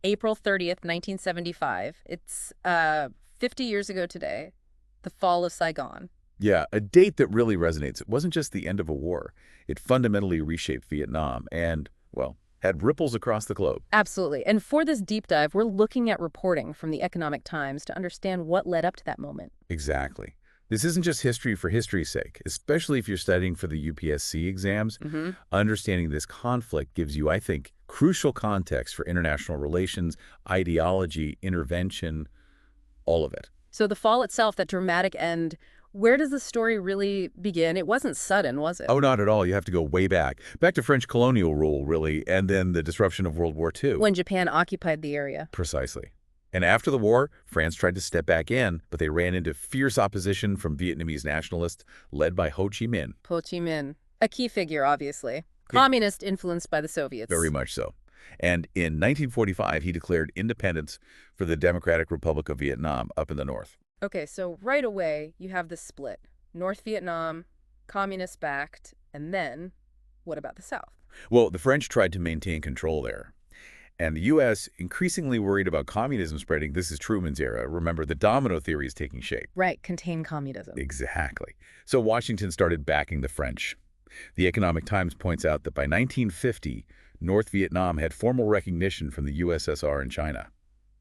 April 30th, 1975. It's 50 years ago today, the Fall of Saigon. Yeah, a date that really resonates. It wasn't just the end of a war. It fundamentally reshaped Vietnam and, well, had ripples across the globe. Absolutely. And for this deep dive, we're looking at reporting from the Economic Times to understand what led up to that moment. Exactly. This isn't just history for history's sake, especially if you're studying for the UPSC exams. Understanding this conflict gives you, I think, crucial context for international relations, ideology, intervention, all of it. So the fall itself, that dramatic end, where does the story really begin? It wasn't sudden, was it? Oh, not at all. You have to go way back. Back to French colonial rule, really, and then the disruption of World War II. When Japan occupied the area. Precisely. And after the war, France tried to step back in, but they ran into fierce opposition from Vietnamese nationalists led by Ho Chi Minh. Ho Chi Minh, a key figure, obviously. Communist influenced by the Soviets. Very much so. And in 1945, he declared independence for the Democratic Republic of Vietnam up in the north. Okay, so right away, you have this split. North Vietnam, communist-backed, and then what about the South? Well, the French tried to maintain control there. And the U.S., increasingly worried about communism spreading, this is Truman's era. Remember, the domino theory is taking shape. Right, contain communism. Exactly. So Washington started backing the French. The Economic Times points out that by 1950, North Vietnam had formal recognition from the USSR and China.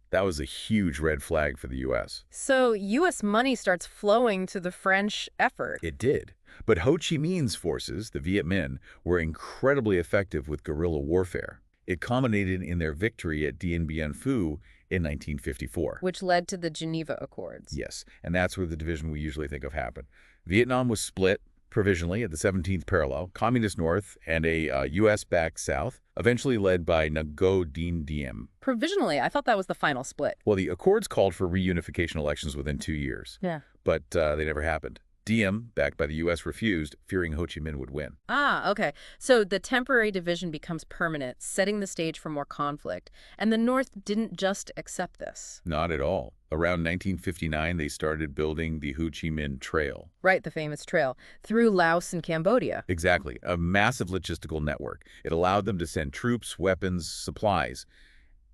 That was a huge red flag for the U.S. So U.S. money starts flowing to the French effort. It did. But Ho Chi Minh's forces, the Viet Minh, were incredibly effective with guerrilla warfare. It culminated in their victory at Dien Bien Phu in 1954. Which led to the Geneva Accords. Yes, and that's where the division we usually think of happened. Vietnam was split provisionally at the 17th parallel, Communist North and a U.S.-backed South, eventually led by Ngo Dinh Diem. Provisionally, I thought that was the final split. Well, the Accords called for reunification elections within 2 years. Yeah. But they never happened. Diem, backed by the U.S., refused, fearing Ho Chi Minh would win. Ah, okay. So the temporary division becomes permanent, setting the stage for more conflict. And the North didn't just accept this. Not at all. Around 1959, they started building the Ho Chi Minh Trail. Right, the famous trail, through Laos and Cambodia. Exactly. A massive logistical network. It allowed them to send troops, weapons, supplies,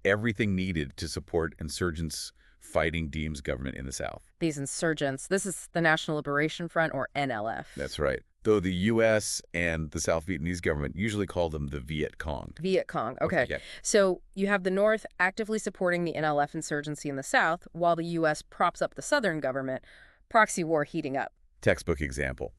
everything needed to support insurgents fighting Diem's government in the South. These insurgents, this is the National Liberation Front, or NLF. That's right. Though the U.S. and the South Vietnamese government usually call them the Viet Cong. Viet Cong, okay. Yeah. So you have the North actively supporting the NLF insurgency in the South, while the U.S. props up the Southern government, proxy war heating up. Textbook example.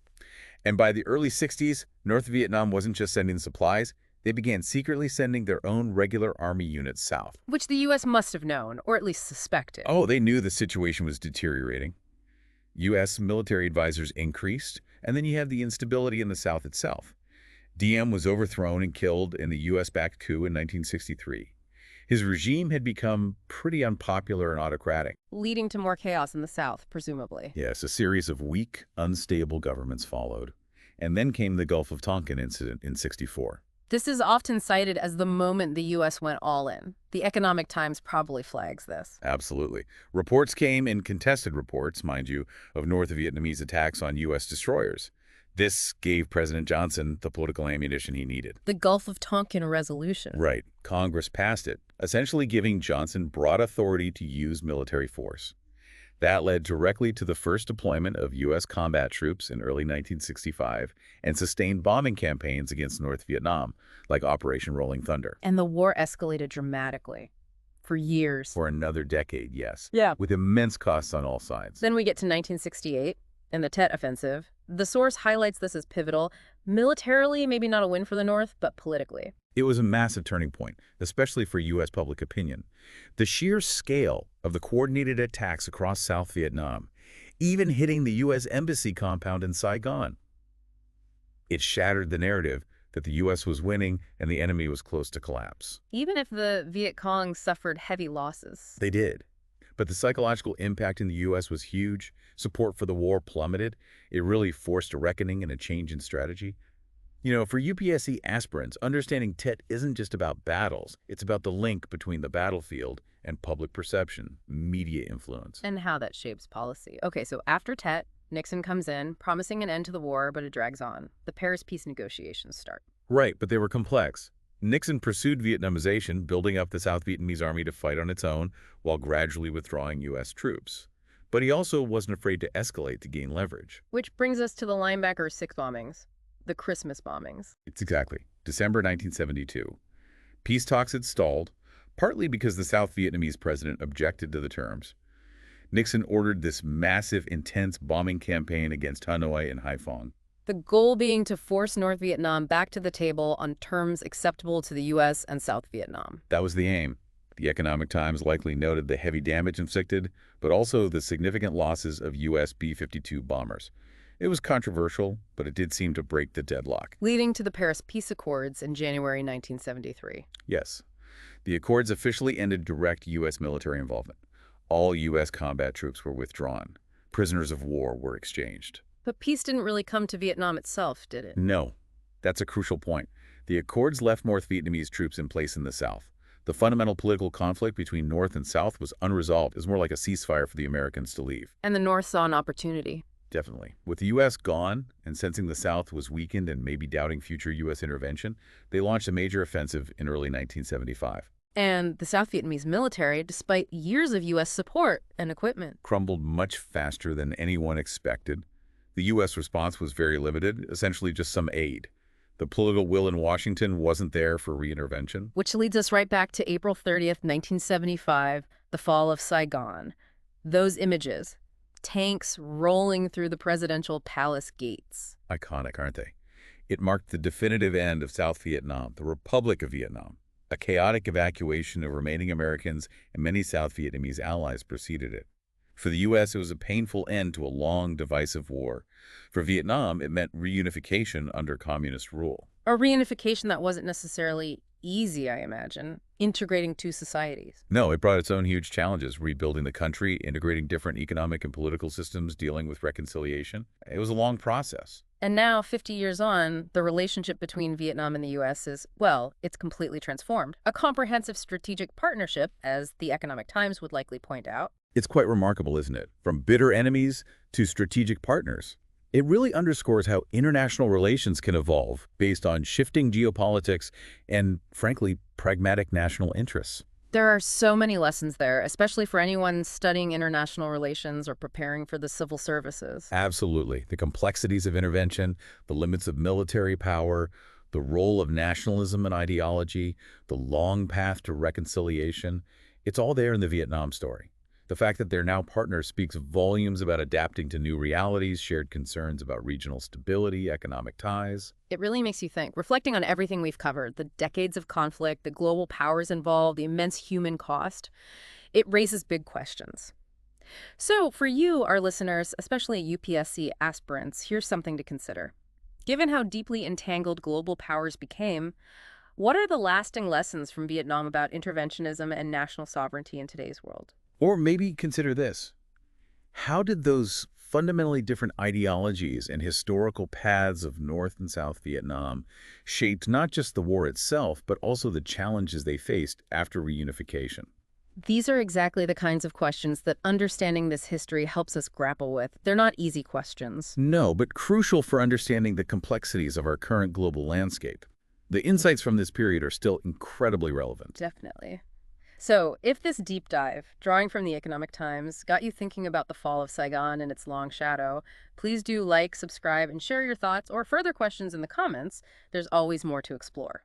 And by the early 60s, North Vietnam wasn't just sending supplies. They began secretly sending their own regular army units south. Which the U.S. must have known, or at least suspected. Oh, they knew the situation was deteriorating. U.S. military advisors increased, and then you have the instability in the South itself. Diem was overthrown and killed in the U.S.-backed coup in 1963. His regime had become pretty unpopular and autocratic. Leading to more chaos in the South, presumably. Yes, a series of weak, unstable governments followed. And then came the Gulf of Tonkin incident in '64. This is often cited as the moment the U.S. went all in. The Economic Times probably flags this. Absolutely. Reports came in contested reports, mind you, of North Vietnamese attacks on U.S. destroyers. This gave President Johnson the political ammunition he needed. The Gulf of Tonkin Resolution. Right. Congress passed it, essentially giving Johnson broad authority to use military force. That led directly to the first deployment of U.S. combat troops in early 1965 and sustained bombing campaigns against North Vietnam, like Operation Rolling Thunder. And the war escalated dramatically. For years. For another decade, yes. Yeah. With immense costs on all sides. Then we get to 1968 and the Tet Offensive. The source highlights this as pivotal. Militarily, maybe not a win for the North, but politically. It was a massive turning point, especially for U.S. public opinion. The sheer scale of the coordinated attacks across South Vietnam, even hitting the U.S. Embassy compound in Saigon. It shattered the narrative that the U.S. was winning and the enemy was close to collapse. Even if the Viet Cong suffered heavy losses. They did. But the psychological impact in the U.S. was huge. Support for the war plummeted. It really forced a reckoning and a change in strategy. You know, for UPSC aspirants, understanding Tet isn't just about battles. It's about the link between the battlefield and public perception, media influence. And how that shapes policy. Okay, so after Tet, Nixon comes in, promising an end to the war, but it drags on. The Paris peace negotiations start. Right, but they were complex. Nixon pursued Vietnamization, building up the South Vietnamese army to fight on its own while gradually withdrawing U.S. troops. But he also wasn't afraid to escalate to gain leverage. Which brings us to the Linebacker 6 bombings, the Christmas bombings. It's exactly December 1972. Peace talks had stalled, partly because the South Vietnamese president objected to the terms. Nixon ordered this massive, intense bombing campaign against Hanoi and Haiphong. The goal being to force North Vietnam back to the table on terms acceptable to the U.S. and South Vietnam. That was the aim. The Economic Times likely noted the heavy damage inflicted, but also the significant losses of U.S. B-52 bombers. It was controversial, but it did seem to break the deadlock. Leading to the Paris Peace Accords in January 1973. Yes. The accords officially ended direct U.S. military involvement. All U.S. combat troops were withdrawn. Prisoners of war were exchanged. But peace didn't really come to Vietnam itself, did it? No. That's a crucial point. The accords left North Vietnamese troops in place in the South. The fundamental political conflict between North and South was unresolved. It was more like a ceasefire for the Americans to leave. And the North saw an opportunity. Definitely. With the U.S. gone and sensing the South was weakened and maybe doubting future U.S. intervention, they launched a major offensive in early 1975. And the South Vietnamese military, despite years of U.S. support and equipment, Crumbled much faster than anyone expected. The U.S. response was very limited, essentially just some aid. The political will in Washington wasn't there for reintervention. which leads us right back to April 30th, 1975, the Fall of Saigon. Those images, tanks rolling through the presidential palace gates. Iconic, aren't they? It marked the definitive end of South Vietnam, the Republic of Vietnam. A chaotic evacuation of remaining Americans and many South Vietnamese allies preceded it. For the U.S., it was a painful end to a long, divisive war. For Vietnam, it meant reunification under communist rule. A reunification that wasn't necessarily easy, I imagine, integrating two societies. No, it brought its own huge challenges, rebuilding the country, integrating different economic and political systems, dealing with reconciliation. It was a long process. And now, 50 years on, the relationship between Vietnam and the U.S. is, well, it's completely transformed. A comprehensive strategic partnership, as the Economic Times would likely point out. It's quite remarkable, isn't it? From bitter enemies to strategic partners. It really underscores how international relations can evolve based on shifting geopolitics and, frankly, pragmatic national interests. There are so many lessons there, especially for anyone studying international relations or preparing for the civil services. Absolutely. The complexities of intervention, the limits of military power, the role of nationalism and ideology, the long path to reconciliation. It's all there in the Vietnam story. The fact that they're now partners speaks volumes about adapting to new realities, shared concerns about regional stability, economic ties. It really makes you think, reflecting on everything we've covered, the decades of conflict, the global powers involved, the immense human cost. It raises big questions. So for you, our listeners, especially UPSC aspirants, here's something to consider. Given how deeply entangled global powers became, what are the lasting lessons from Vietnam about interventionism and national sovereignty in today's world? Or maybe consider this. How did those fundamentally different ideologies and historical paths of North and South Vietnam shaped not just the war itself, but also the challenges they faced after reunification? These are exactly the kinds of questions that understanding this history helps us grapple with. They're not easy questions. No, but crucial for understanding the complexities of our current global landscape. The insights from this period are still incredibly relevant. Definitely. So, if this deep dive, drawing from the Economic Times, got you thinking about the fall of Saigon and its long shadow, please do like, subscribe, and share your thoughts or further questions in the comments. There's always more to explore.